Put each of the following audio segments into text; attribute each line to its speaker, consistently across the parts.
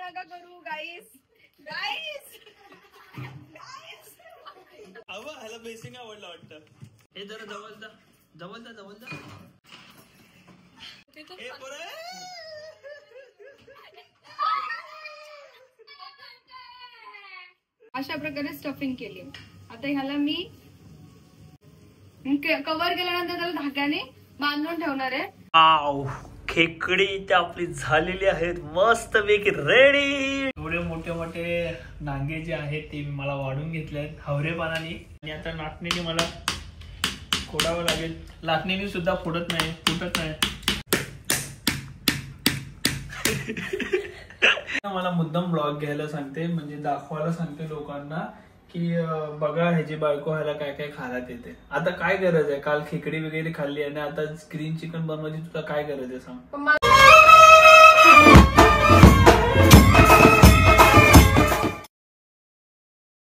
Speaker 1: नका करू गाईस गाईस.
Speaker 2: ह्याला बेसिंग आवडलं वाटतं. हे जरा जवळ जा जवळ जा जवळ जा.
Speaker 1: अशा प्रकारे स्टफिंग केली. आता ह्याला मी कव्हर केल्यानंतर त्याला धाग्याने बांधून ठेवणार आहे.
Speaker 2: खेकडी इथे आपली झालेली आहेत मस्त पैकी रेडी. एवढे मोठे मोठे नांगे जे आहेत ते मला वाढून घेतले आहेत हवरेपणाने. आणि आता नाटणीने मला फोडावं लागेल. लाटणीने सुद्धा फुटत नाही. मला मुद्दाम ब्लॉग घ्यायला सांगते, म्हणजे दाखवायला सांगते लोकांना की बघा ह्याची बायको ह्याला काय काय खाण्यात येते. आता काय गरज आहे? काल खेकडी वगैरे खाल्ली आणि आता ग्रीन चिकन बनवायची तुला काय गरज आहे सांग.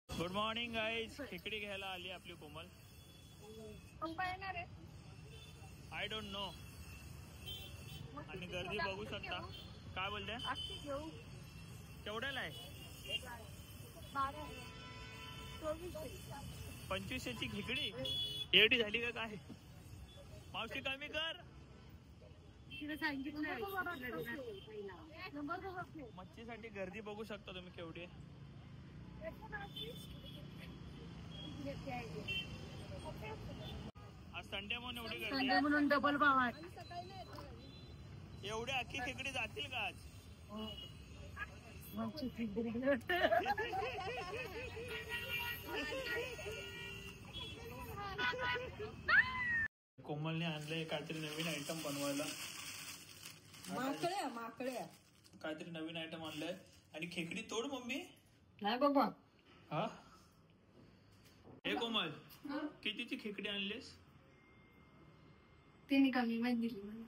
Speaker 2: Good morning guys. खेकडी घ्यायला आली आपली कोमल. I don't know. आणि गर्दी बघू शकता. काय बोलते? केवढ्याला आहे? 2500ची खेकडी एवढी झाली का काय? मावशी कमी कर. मच्छीसाठी गर्दी बघू शकता तुम्ही केवढी. आज संडे म्हणून एवढी गर्दी म्हणून डबल भाव आहे. एवढी अख्खी खेकडी जातील का आज? कोमलने आणलंय काहीतरी नवीन आयटम बनवायला.
Speaker 1: माकड्या
Speaker 2: काहीतरी नवीन आयटम आणलंय. आणि खेकडी तोड मम्मी.
Speaker 1: नाही बाबा.
Speaker 2: हा हे कोमल कितीची खेकडी आणलीस?
Speaker 1: तिने कमी मध्ये दिली मला.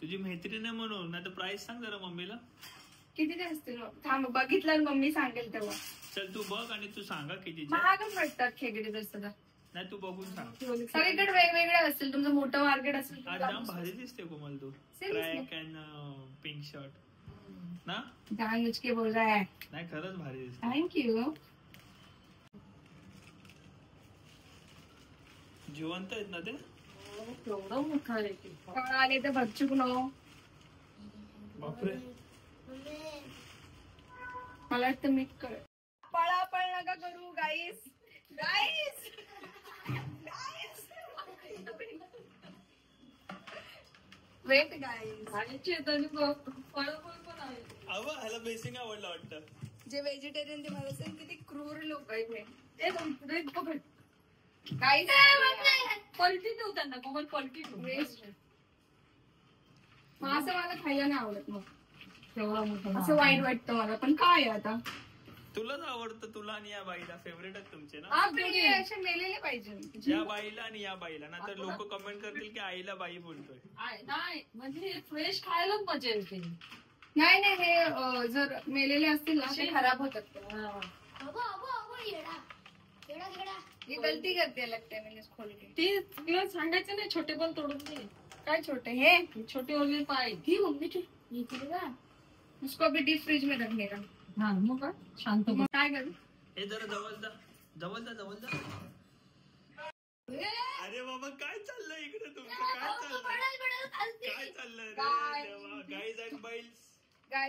Speaker 2: तुझी मैत्रीण आहे म्हणून. नाही तर प्राइस सांग जरा मम्मीला.
Speaker 1: किती असतील? थांब बघितलं मम्मी सांगेल तेव्हा.
Speaker 2: चल तू बघ आणि तू सांगा किती.
Speaker 1: महागच वाटतात खेकडी तसं.
Speaker 2: नाही तू बघून सांग.
Speaker 1: सगळीकडे वेगवेगळे असतील. तुमचं मोठं मार्केट असेल.
Speaker 2: जाम भारी दिसते कोमल तू. ट्रॅक अँड पिंक शर्ट ना.
Speaker 1: जान मुझके बोल रहा है.
Speaker 2: नाही खरंच भारी दिसते.
Speaker 1: थँक्यू.
Speaker 2: जिवंत आहेत ना ते.
Speaker 1: एवढं मोठं आले तर बच्चू नो.
Speaker 2: बापरे.
Speaker 1: मला वाटतं मी पळापळ नका करू गाईस गाईस. वेट गाईस.
Speaker 2: ह्याला बेसिंग आवडलं वाटतं.
Speaker 1: जे व्हेजिटेरियन ते मला सांग किती क्रूर लोक आहेत. गाईस पलटी देऊ त्यांना. कोमल पलटी असं मला खायला नाही आवडत. मग असं वाईट वाटतं मला. पण काय आता
Speaker 2: तुलाच आवडतं. तुला आणि या बाईला फेवरेट आहेत तुमचे ना.
Speaker 1: असे मेलेले पाहिजे.
Speaker 2: या बाईला आणि या बाईला. ना तर लोक कमेंट करतील की आईला बाई बोलतोय.
Speaker 1: नाही म्हणजे फ्रेश खायला मजा येते. नाही नाही हे जर मेलेले असतील ना ते खराब होतात. ही गलती करते लगते मैंने खोल के. ती तुला सांगायचं नाही छोटे पण तोडून दे. काय छोटे? हे छोटे ओले पाय. ही मम्मी उसको अभी डीप फ्रिज में रखने का. हाँ मग शांत काय करू.
Speaker 2: हे जरा जवळ जा जवळ जा जवळ जा. अरे बाबा काय चाललंय इकडे तुमचं? काय चाललंय गाईज अँड बाईल्स.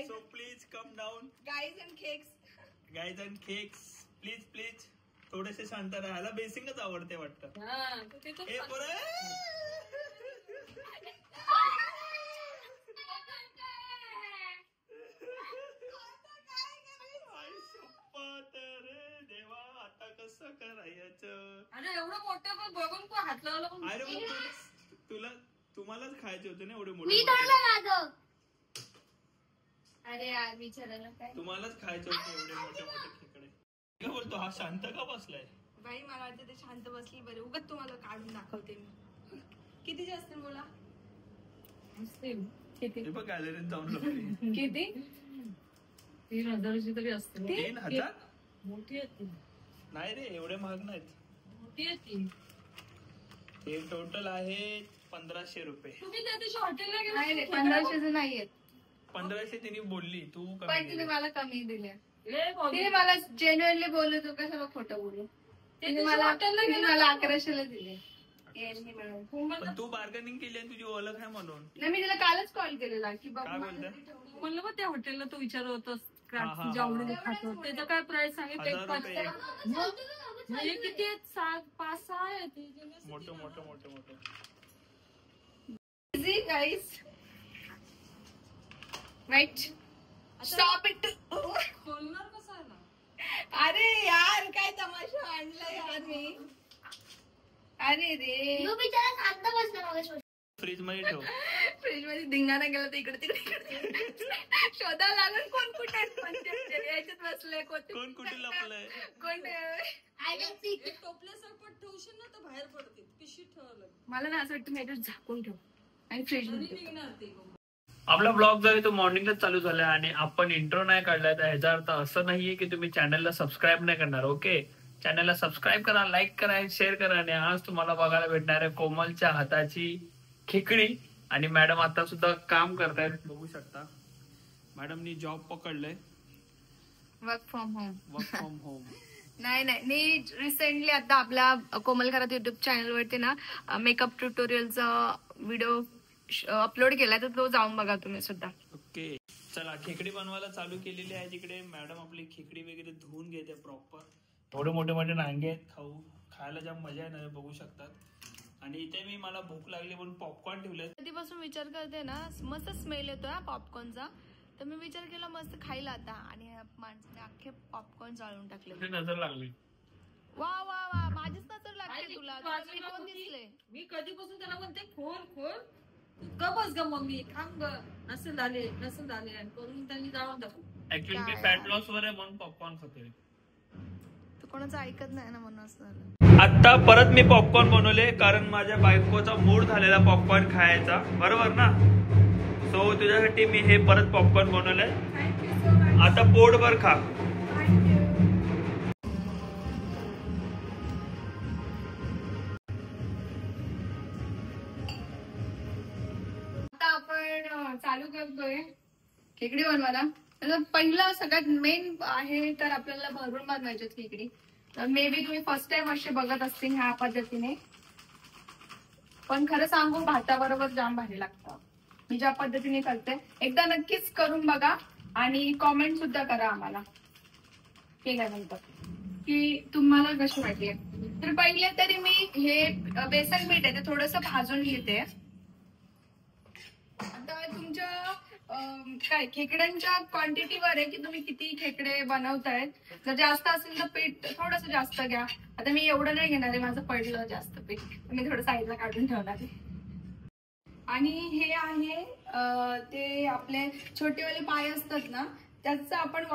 Speaker 2: So please calm down.
Speaker 1: Guys and cakes.
Speaker 2: Guys and cakes please please थोडेसे शांत राहायला. बेसिंगच आवडते वाटतं. देवा आता कसं करायचं?
Speaker 1: अरे एवढं मोठं पण बघून तू हात लावला.
Speaker 2: अरे तुम्हालाच खायचे होते ना एवढे मोठे.
Speaker 1: अरे यार विचारायला काय.
Speaker 2: तुम्हालाच खायचे होते एवढे मोठे मोठे खेकडे. काय बोलतो हा शांत का बसलाय?
Speaker 1: बाई मला वाटतं ते शांत बसली. बरं उगाच तुम्हाला काढून दाखवते मी. किती जास्त बोला
Speaker 2: किती बघ गॅलरीत जाऊन लपली.
Speaker 1: किती?
Speaker 3: 3000ची तरी असते.
Speaker 2: 3000?
Speaker 3: मोठी आहे.
Speaker 2: नाही रे एवढे महाग नाहीत.
Speaker 3: मोठी आहे ती.
Speaker 2: हे टोटल आहे 1500 रुपये.
Speaker 3: तुम्ही त्या दिवशी हॉटेलला गेला.
Speaker 1: नाही रे 1500 नाहीयेत.
Speaker 2: 1500 तिने बोलली, तू कमी
Speaker 1: पण तिने
Speaker 2: दिले.
Speaker 1: मला कमी दिले.
Speaker 3: ए बॉबी,
Speaker 1: तिने मला जेन्युअनली बोलले, तू कशाला खोटं बोलू. तिने मला 1100ला दिले. यांनी मिळून.
Speaker 2: पण तू बार्गेनिंग केली आणि तुझी ओळख आहे म्हणून.
Speaker 1: नाही, मी तिला कालच कॉल केलेला की
Speaker 2: काय
Speaker 1: बाबा
Speaker 2: बोलते?
Speaker 3: म्हणलं मग त्या हॉटेलला तू विचारत होतास
Speaker 2: हा, हा.
Speaker 3: जेवढे खातो त्याचं काय प्राइस सांगितलं?
Speaker 2: 1000 रुपये.
Speaker 3: हे किती आहेत? 5-6 आहेत.
Speaker 2: मोठं मोठं मोठं मोठं.
Speaker 1: Easy guys. Right. Stop it.
Speaker 3: खोलणार कसं आहे ना?
Speaker 1: अरे यार, काय तमाशा आणला यार मी. अरे रे,
Speaker 2: फ्रीज मध्ये ठेव.
Speaker 1: फ्रीज मध्ये धिंगाणा गेला तर इकडे तिकडे शोधावं लागेल कोण कुठे आहेत. पण ते याच्यात बसले
Speaker 2: कोण कुठे लपलंय?
Speaker 1: कोण
Speaker 3: टोपल्या सकट ठेवशील ना तर बाहेर पडते. पिशी ठेवलं
Speaker 1: मला ना असं वाटतं मी याच्यात झाकून ठेव आणि फ्रीज मध्ये
Speaker 3: निघणार ते.
Speaker 2: आपला ब्लॉग जो आहे तो मॉर्निंगलाच चालू झाला आणि आपण इंट्रो नाही काढलाय, तर ह्याचा अर्थ असं नाहीये की तुम्ही चॅनलला सबस्क्राईब नाही करणार. ओके, चॅनलला सबस्क्राईब करा, लाईक करा, शेअर करा. आणि आज तुम्हाला बघायला भेटणार आहे कोमलच्या हाताची खिचडी. आणि मॅडम आता सुद्धा काम करतायत, बघू शकता. मॅडमनी जॉब पकडलंय,
Speaker 1: work from home.
Speaker 2: Work from home.
Speaker 1: नाही, मी रिसेंटली आता आपल्या कोमल खरात युट्यूब चॅनल वरती ना मेकअप ट्युटोरियलचा व्हिडिओ अपलोड केलाय, तर तो जाऊन बघा तुम्ही सुद्धा.
Speaker 2: ओके, चला खेकडी बनवायला चालू केलेली आहे. तिकडे मॅडम आपली खेकडी वगैरे धुवून घेते प्रॉपर. थोडे मोठे मोठे नांगे आहेत, खायला जाम मजा आहे ना, बघू शकतात. आणि इथे मला भूक लागली म्हणून पॉपकॉर्न ठेवले.
Speaker 1: कधीपासून विचार करते ना, मस्त स्मेल येतोय पॉपकॉर्नचा, तर मी विचार केला मस्त खायला आता. आणि माणसाने अख्खे पॉपकॉर्न जाळून टाकले.
Speaker 2: नजर लागली.
Speaker 1: वा वा वा, माझीच नजर लागते तुला. मी कोण दिसले?
Speaker 3: मी कधीपासून त्याला म्हणते खोल ग बस ग मम्मी, थांब ग, नसेल झाले आणि करून त्यांनी जाळून टाकू.
Speaker 2: ऍक्च्युली मी फॅट लॉस वर आहे म्हणून पॉपकॉर्न खातोय.
Speaker 1: तू कोणाचं ऐकत नाही ना म्हणून असं झालं.
Speaker 2: आता परत मी पॉपकॉर्न बनवले, कारण माझ्या बायकोचा मूड झालेला पॉपकॉर्न खायचा, बरोबर ना. सो तुझ्यासाठी मी हे परत पॉपकॉर्न बनवलंय. आता पोटभर खा.
Speaker 1: आता आपण चालू करतोय खेकडी बनवायला. त्याचं पहिलं सगळ्यात मेन आहे तर आपल्याला भरून बनवायचे खेकडी. मे बी तुम्ही फर्स्ट टाइम असे बघत असतील ह्या पद्धतीने, पण खरं सांगू भाताबरोबर जाम भारी लागतं. मी ज्या पद्धतीने करते एकदा नक्कीच करून बघा आणि कॉमेंट सुद्धा करा आम्हाला केल्यानंतर की तुम्हाला कशी वाटली. तर पहिले तरी मी हे बेसन पीठ आहे ते थोडंसं भाजून घेते. आता तुमच्या काय खेकड्यांच्या क्वांटिटीवर आहे की तुम्ही किती खेकडे बनवतायत. जर जास्त असेल तर पीठ थोडंसं जास्त घ्या. आता मी एवढं नाही घेणार आहे, माझं पडलं जास्त पीठ, मी थोडं साईडला काढून ठेवणार आहे. आणि हे आहे ते आपले छोटेवाले पाय असतात ना, त्याचं आपण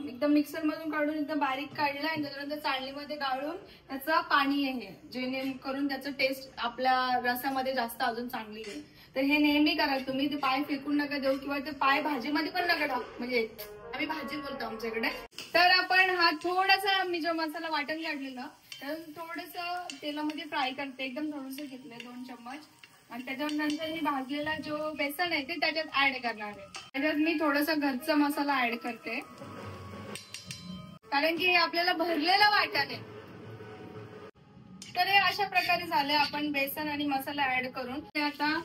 Speaker 1: एकदम मिक्सर मधून काढून एकदम बारीक काढलं आणि त्याच्यानंतर चाळणीमध्ये गाळून त्याचं पाणी आहे, जेणेकरून त्याचं टेस्ट आपल्या रसामध्ये जास्त अजून चांगली येईल. तर हे नेहमी करा तुम्ही. ते पाय फेकून नका देऊ किंवा ते पाय भाजीमध्ये पण नका टाकू, म्हणजे आम्ही भाजी बोलतो आमच्याकडे. तर आपण हा थोडासा मी जो मसाला वाटण काढलेला तर थोडंसं तेलामध्ये फ्राय करते, एकदम थोडंसं घेतलंय 2 चम्मच. आणि त्याच्यानंतर मी भाजलेला जो बेसन आहे ते त्याच्यात ऍड करणार आहे. त्याच्यात मी थोडासा घरचा मसाला ऍड करते, कारण की हे आपल्याला भरलेला वाटण आहे. तर हे अशा प्रकारे झालं आपण बेसन आणि मसाला ऍड करून. ते आता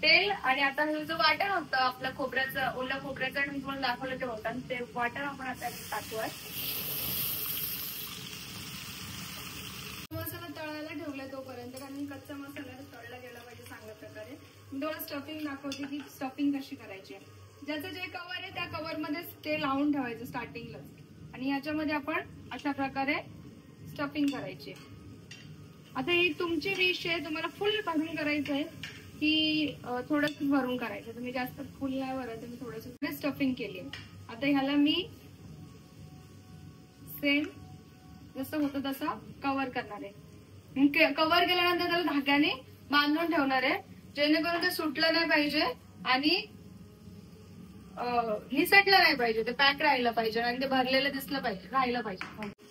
Speaker 1: तेल आणि आता हे जो वाटण होतं आपलं खोबऱ्याचं, ओल्या खोबऱ्याचं आणि तुम्हाला दाखवलं ते होतं, ते वाटण आपण आता टाकूया. मसाला तळायला ठेवलाय तोपर्यंत, कारण कच्चा मसाला तळला गेला पाहिजे चांगल्या प्रकारे. थोडं स्टफिंग दाखवते की स्टफिंग कशी करायची. ज्याचं जे कवर आहे त्या कवर मध्येच ते लावून ठेवायचं स्टार्टिंगलाच. आणि ह्याच्यामध्ये आपण अशा प्रकारे स्टफिंग करायची. आता ही तुमची डिश आहे, तुम्हाला फुल भरून करायचं आहे की थोडस भरून करायचं. तुम्ही जास्त फुल नाही भरत, तुम्ही थोडंसं स्टफिंग केली. आता ह्याला मी सेम जसं होतं तसं कव्हर करणार आहे. कव्हर केल्यानंतर त्याला धाग्याने बांधून ठेवणार आहे, जेणेकरून ते सुटलं नाही पाहिजे आणि निसटलं नाही पाहिजे. ते पॅक राहिलं पाहिजे आणि ते भरलेलं दिसलं पाहिजे, राहिलं पाहिजे.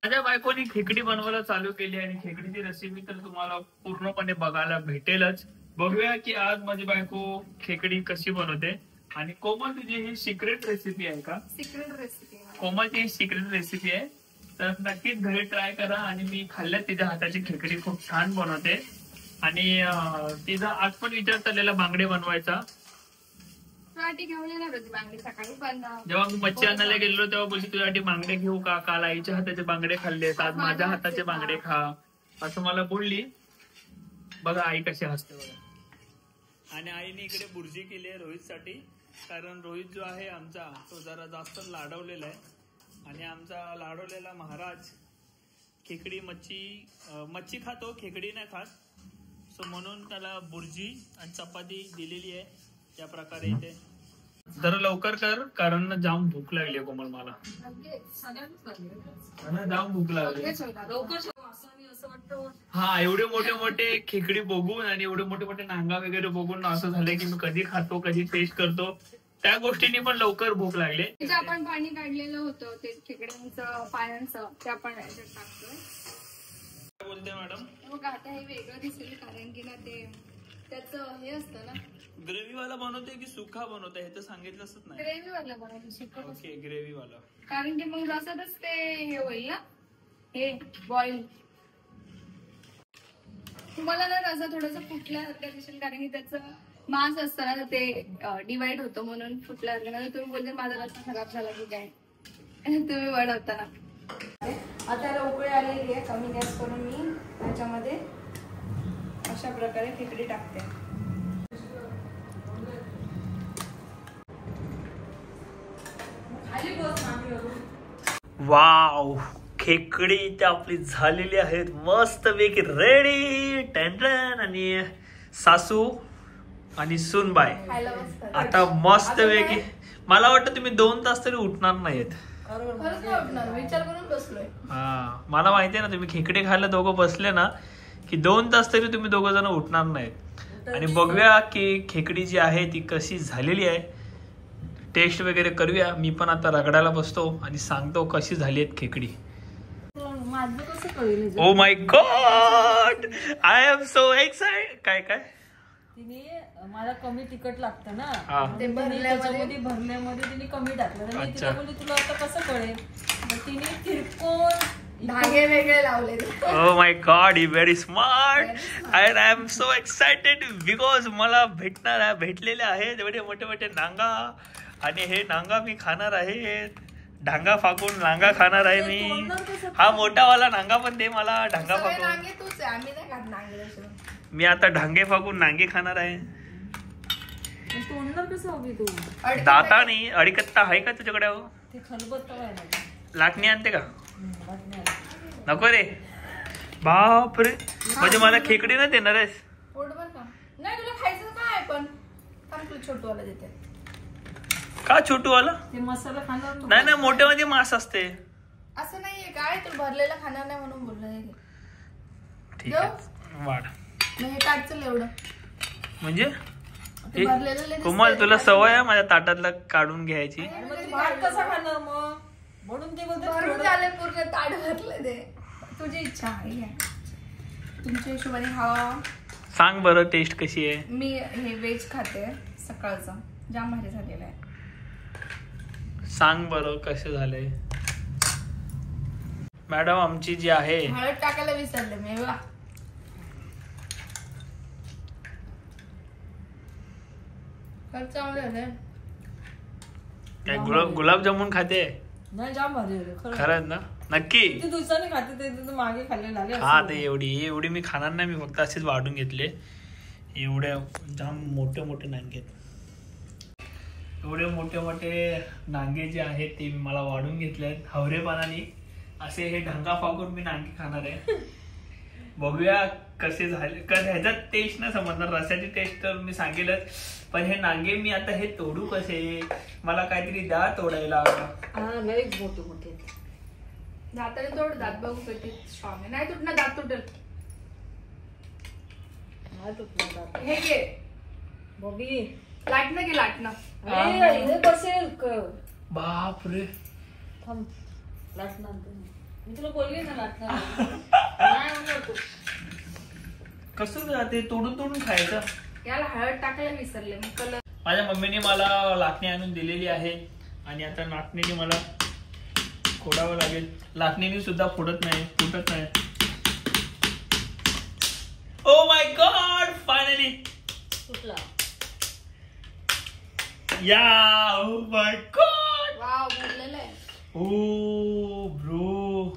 Speaker 2: माझ्या बायकोनी खेकडी बनवायला चालू केली आणि खेकडीची रेसिपी तर तुम्हाला पूर्णपणे बघायला भेटेलच. बघूया की आज माझी बायको खेकडी कशी बनवते. आणि कोमल तुझी ही सिक्रेट रेसिपी आहे का?
Speaker 1: सिक्रेट रेसिपी
Speaker 2: कोमलची ही सिक्रेट रेसिपी आहे, तर नक्कीच घरी ट्राय करा. आणि मी खाल्ल्या तिच्या हाताची खेकडी खूप छान बनवते. आणि तिचा आज पण विचार चाललेला बांगडे बनवायचा.
Speaker 1: घेऊन येणार होती बांगडी सकाळी, पण
Speaker 2: जेव्हा मी मच्छी आणायला गेलो तेव्हा बोलली तुझ्यासाठी बांगडे घेऊ का, काल आईच्या हाताचे बांगडे खाल्ले, आज माझ्या हाताचे बांगडे खा, असं मला बोलली. बघा आई कशी हसते बघा. आणि आईने इकडे बुर्जी केली आहे रोहितसाठी, कारण रोहित जो आहे आमचा तो जरा जास्त लाडवलेला आहे. आणि आमचा लाडवलेला महाराज खेकडी मच्छी खातो, खेकडी नाही खात. सो म्हणून त्याला बुर्जी आणि चपाती दिलेली आहे. त्या प्रकारे इथे जरा लवकर कर, कारण जाम भूक लागली कोमल मला. जाम भूक लागली. हा, एवढे मोठे मोठे खेकडी बघून आणि एवढे मोठे मोठे नांगा वगैरे बघून असं झालंय की मी कधी खातो, कधी टेस्ट करतो. त्या गोष्टींनी पण लवकर भूक लागले.
Speaker 1: आपण पाणी काढलेलं होतं ते खेकड्यांचं पायांचं, ते आपण टाकतोय.
Speaker 2: काय बोलते मॅडम?
Speaker 1: मग आता हे वेगळं दिसेल कारण की ना ते त्याचं हे असतं ना.
Speaker 2: ग्रेव्ही वाला बनवते की सुखा बनवते हे तर सांगितलंच नाही.
Speaker 1: ग्रेव्ही वाला बनवतो, सुक्का.
Speaker 2: ओके, ग्रेव्ही वाला.
Speaker 1: कारण की मग रसातच ते हे होईल ना, हे बॉईल. तुम्हाला ना रसा थोडंसं फुटल्यासारखं दिसेल कारण की त्याचं मांस असतं ना ते डिवाइड होतं, म्हणून फुटल्यासारखं. तुम्ही बोलते माझा रसा खराब झाला की काय तुम्ही बनवता ना. आता याला उकळी आलेली आहे, कमी गॅस करून मी त्याच्यामध्ये अशा प्रकारे खेकडी टाकते.
Speaker 2: वाव, खेकडी इथे आपली झालेली आहेत मस्त पैकी रेडी. टेंडन. आणि सासू आणि सुनबाई आता मस्त पैकी. मला वाटतं तुम्ही 2 तास तरी उठणार नाहीत.
Speaker 1: विचार करून बसलोय.
Speaker 2: हा, मला माहितीये ना तुम्ही खेकडे खायला दोघं बसले ना की 2 तास तरी तुम्ही दोघं जण उठणार नाहीत. आणि बघूया की खेकडी जी आहे ती कशी झालेली आहे, टेस्ट वगैरे करूया. मी पण आता रगडायला बसतो आणि सांगतो कशी झाली आहेत खेकडी. Oh my god, I am so excited. काय काय
Speaker 3: तिने मला कमी तिखट लागतं ना,
Speaker 1: ते
Speaker 3: त्याच्यामध्ये भरल्यामध्ये तिने कमी टाकलं. मी तिला बोलली तुला आता कसं कळेल, तिने तिरकोन
Speaker 1: धागे वेगळे लावले.
Speaker 2: ओ my God, he very smart. I am so excited because मला भेटलेले आहेत एवढे मोठे मोठे नांगा. आणि हे नांगा मी खाणार आहे. ढांगा फाकून नांगा खाणार आहे मी. हा मोठावाला नांगा पण दे मला. ढांगा फाकून मी आता ढांगे फाकून नांगे खाणार आहे. दातानी अडीकत्ता आहे का तुझ्याकडे? लाटणी आणते का? नको रे बाप रे. म्हणजे मला खेकडी नाही देणार आहेस?
Speaker 1: नाही, तुला खायचं काय पण छोटूवाला देते
Speaker 2: का? छोटू वाला
Speaker 3: ते मसाला खाणार
Speaker 2: नाही ना, मोठे मध्ये मांस असते.
Speaker 1: असं नाहीये काय, तू भरलेला खाणार नाही म्हणून बोललं.
Speaker 2: ठीक आहे, वाढ.
Speaker 1: हे काढचं एवढं
Speaker 2: म्हणजे
Speaker 1: कोमल
Speaker 2: तुला सवय आहे माझ्या ताटातला काढून घ्यायची.
Speaker 3: भात कसा खाणार मग? म्हणून ते
Speaker 1: बोलते पूर्ण ताट भरलं ते. तुझी इच्छा आहे, तुमच्या हिशोबाने खावा.
Speaker 2: सांग बरं टेस्ट कशी आहे?
Speaker 1: मी हे व्हेज खाते, सकाळचं जाम भारी झालेलं आहे.
Speaker 2: सांग बरं कसं झालंय. मॅडम आमची जी आहे,
Speaker 1: हळद टाकायला विसरले मी.
Speaker 2: काय गुलाबजामुन खाते?
Speaker 3: नाही, जाम भारी.
Speaker 2: खरंच ना? नक्की?
Speaker 3: किती दिवसांनी खाते ते मागे खाल्ले.
Speaker 2: हा, ते एवढी मी खाणार नाही. मी फक्त असेच वाढून घेतले. एवढ्या जाम मोठे मोठे नांगे, एवढे मोठे मोठे नांगे जे आहेत ते मला वाढून घेतले आहेत हवरेपणाने. असे हे ढंगा फाकून मी नांगे खाणार आहे. बघूया कसे झाले. ह्याच्यात टेस्ट नाही समजणार, रस्याची टेस्ट तर मी सांगेलच. पण हे नांगे मी आता हे तोडू कसे? मला काहीतरी द्या तोडायला.
Speaker 3: मोठे मोठे
Speaker 1: दाताने तोड. दात बघू किती स्ट्रॉंग आहे. नाही तुटणार, दात तुटेल. हे घे
Speaker 3: बघी,
Speaker 1: लाटणं घे, लाटणं.
Speaker 3: बसेल.
Speaker 2: बाप रे,
Speaker 3: थांब, लाटणं मी तुला बोलले ना लाटणार
Speaker 2: कसं ते तोडून तोडून खायचं.
Speaker 1: याला हळद टाकायला विसरले मग कलर.
Speaker 2: माझ्या मम्मीने मला लाटणी आणून दिलेली आहे आणि आता नाटणीने मला फोडावं लागेल. लाटणीने सुद्धा फुटत नाही. ओ माय गॉड, फायनली
Speaker 3: सुटला.
Speaker 2: या ओ माय गॉड.
Speaker 1: वाव बोललेलं आहे.
Speaker 2: ओ ब्रो,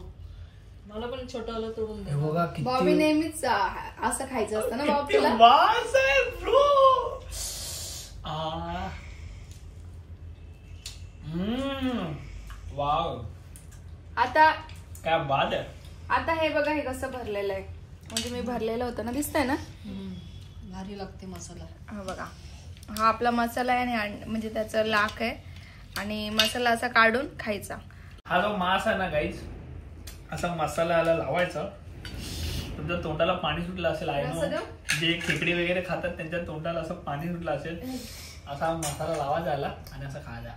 Speaker 3: मला पण छोटं तोडून दे.
Speaker 2: बघा
Speaker 1: बॉबी नेहमीच असं खायचं असतं ना
Speaker 2: किती
Speaker 1: बॉबीला.
Speaker 2: वास आहे ब्रो. वाव,
Speaker 1: आता
Speaker 2: काय बात आहे.
Speaker 1: आता हे बघा, हे कसं भरलेलं आहे. म्हणजे मी भरलेलं होतं ना, दिसतंय ना.
Speaker 3: भारी लागते मसाला.
Speaker 1: हा बघा, हा आपला मसाला आहे आणि म्हणजे त्याचं लाख आहे आणि मसाला असा काढून खायचा.
Speaker 2: हा जो मांस आहे ना गाईज, असा मसाला याला लावायचा. तुमच्या तोंडाला पाणी सुटलं असेल. आहे ना, जे खेकडी वगैरे खातात त्यांच्या तोंडाला असं पाणी सुटलं असेल. असा मसाला लावायचा याला आणि असा खायचा.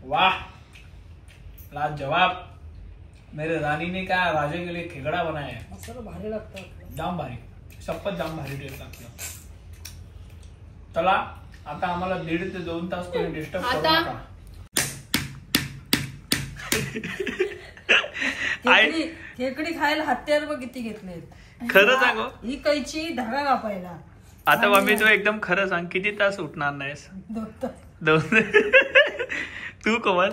Speaker 2: वाह, लाजवाब. मेरे रानी ने क्या राजे के लिए खेकड़ा बनाया है.
Speaker 3: मसाला भारी लागतो.
Speaker 2: जाम भारी, शपथ जाम भारी टेस्ट लागतं. चला आता आम्हाला 1.5 ते 2 तास कोणी डिस्टर्ब करू नका.
Speaker 3: खेकडी खायला हत्यार बघ किती घेतले.
Speaker 2: खरं सांगू,
Speaker 3: ही कैची धागा कापायला.
Speaker 2: आता मम्मी तू एकदम खरं सांग, किती तास उठणार नाहीस?
Speaker 3: 2
Speaker 2: तू कोमल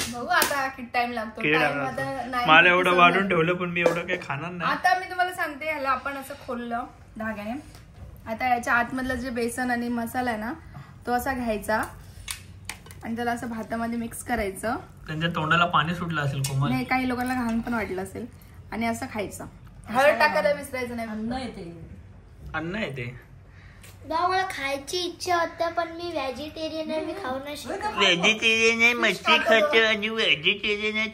Speaker 1: बघू आता किती टाइम लागतो. Time आता नाही.
Speaker 2: मला एवढं वाढून ठेवलं पण मी एवढं काही खाणार नाही.
Speaker 1: आता मी तुम्हाला सांगते, ह्याला आपण असं खोललं धाग्याने. आता याच्या आतमधलं जे बेसन आणि मसाला आहे ना, तो असा घ्यायचा आणि त्याला असं भातामध्ये मिक्स करायचं.
Speaker 2: त्यांच्या तोंडाला पाणी सुटलं असेल कोमल.
Speaker 1: नाही, काही लोकांना घाण पण वाटलं असेल. आणि असं खायचं. हळद टाकायला विसरायचं नाही.
Speaker 3: अन्न येते.
Speaker 2: अन्न आहे ते.
Speaker 4: मला खायची इच्छा होती पण मी व्हेजिटेरियन आहे, मी खाऊ नाही शकत.
Speaker 2: व्हेजिटेरियन आहे, मच्छी खातो आणि व्हेजिटेरियन आहे,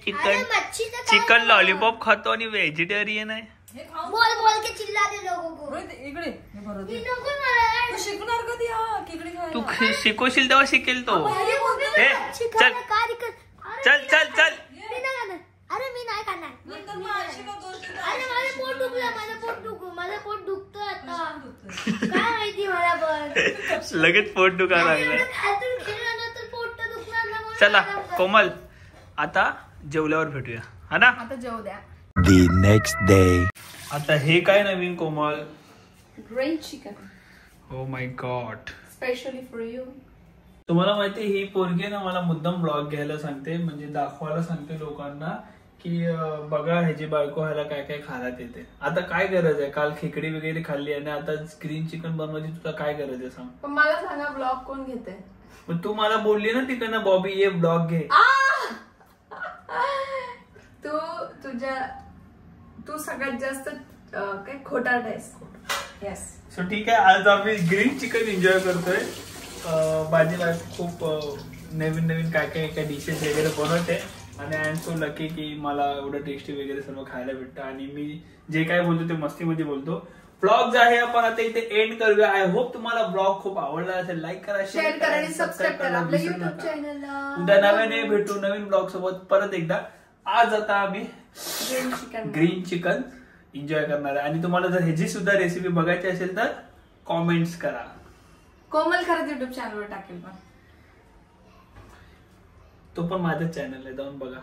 Speaker 4: मच्छीचं
Speaker 2: चिकन लॉलीपॉप खातो आणि व्हेजिटेरियन आहे.
Speaker 4: बोल बोल के चिल्लाते लोगों को.
Speaker 3: इकडे हे भरत
Speaker 4: मी नको मला.
Speaker 3: तू शिकणार कधी हा खेकडी खायला?
Speaker 2: तू शिकवशील तेव्हा शिकेल तो.
Speaker 4: अरे
Speaker 2: चल
Speaker 4: चल
Speaker 2: चल चल.
Speaker 4: मी नाही खाणार. अरे मी नाही खाणार.
Speaker 3: नंतर मग आळशीला दोष देतो.
Speaker 4: अरे माझं पोट दुखलं, माझं पोट दुखतं आता. काय माहिती मला पण.
Speaker 2: लगेच पोट दुखायला लागलं.
Speaker 4: एवढं खातून खेळल्यानंतर पोट तर दुखणार ना मग.
Speaker 2: चला कोमल, आता जेवल्यावर भेटूया, हा ना.
Speaker 1: आता जेवू द्या.
Speaker 5: The next day.
Speaker 2: आता हे काय नवीन Komal?
Speaker 1: Grain chicken
Speaker 2: oh my god,
Speaker 1: specially for you.
Speaker 2: तुम्हाला माहिती, ही पोरगी ना मला मुद्दाम ब्लॉग घ्यायला सांगते, म्हणजे दाखवायला सांगते लोकांना की बघा ह्याची बायको ह्याला काय काय खाण्यात येते. आता काय गरज आहे? काल खेकडी वगैरे खाल्ली आणि आता ग्रीन चिकन बनवायची तुला काय गरज आहे सांग?
Speaker 1: पण मला सांगा, ब्लॉग कोण घेते?
Speaker 2: मग तू मला बोलली ना तिकडनं, बॉबी ये ब्लॉग घे.
Speaker 1: तू सगळ्यात जास्त काय खोटारड आहेस. येस.
Speaker 2: सो ठीक आहे, आज आम्ही ग्रीन चिकन एन्जॉय करतोय. माझी बायको खूप नवीन नवीन काय काय डिशेस वगैरे बनवते आणि आय एम सो लकी की मला एवढं टेस्टी वगैरे सर्व खायला भेटतं. आणि मी जे काय बोलतो ते मस्तीमध्ये बोलतो. ब्लॉग जे आहे आपण आता इथे एंड करूया. आय होप तुम्हाला ब्लॉग खूप आवडला असेल. लाईक करा,
Speaker 1: शेअर करा आणि सबस्क्राईब करा आपल्या युट्यूब चॅनलला.
Speaker 2: उद्या नव्याने भेटू नवीन ब्लॉग सोबत परत एकदा. आज आता आम्ही ग्रीन चिकन एन्जॉय करणार आहे. आणि तुम्हाला जर ह्याची सुद्धा रेसिपी बघायची असेल तर कॉमेंट्स करा.
Speaker 1: कोमल खरंच युट्यूब चॅनलवर टाकेल पण.
Speaker 2: तो पण माझ्या चॅनल आहे, जाऊन बघा.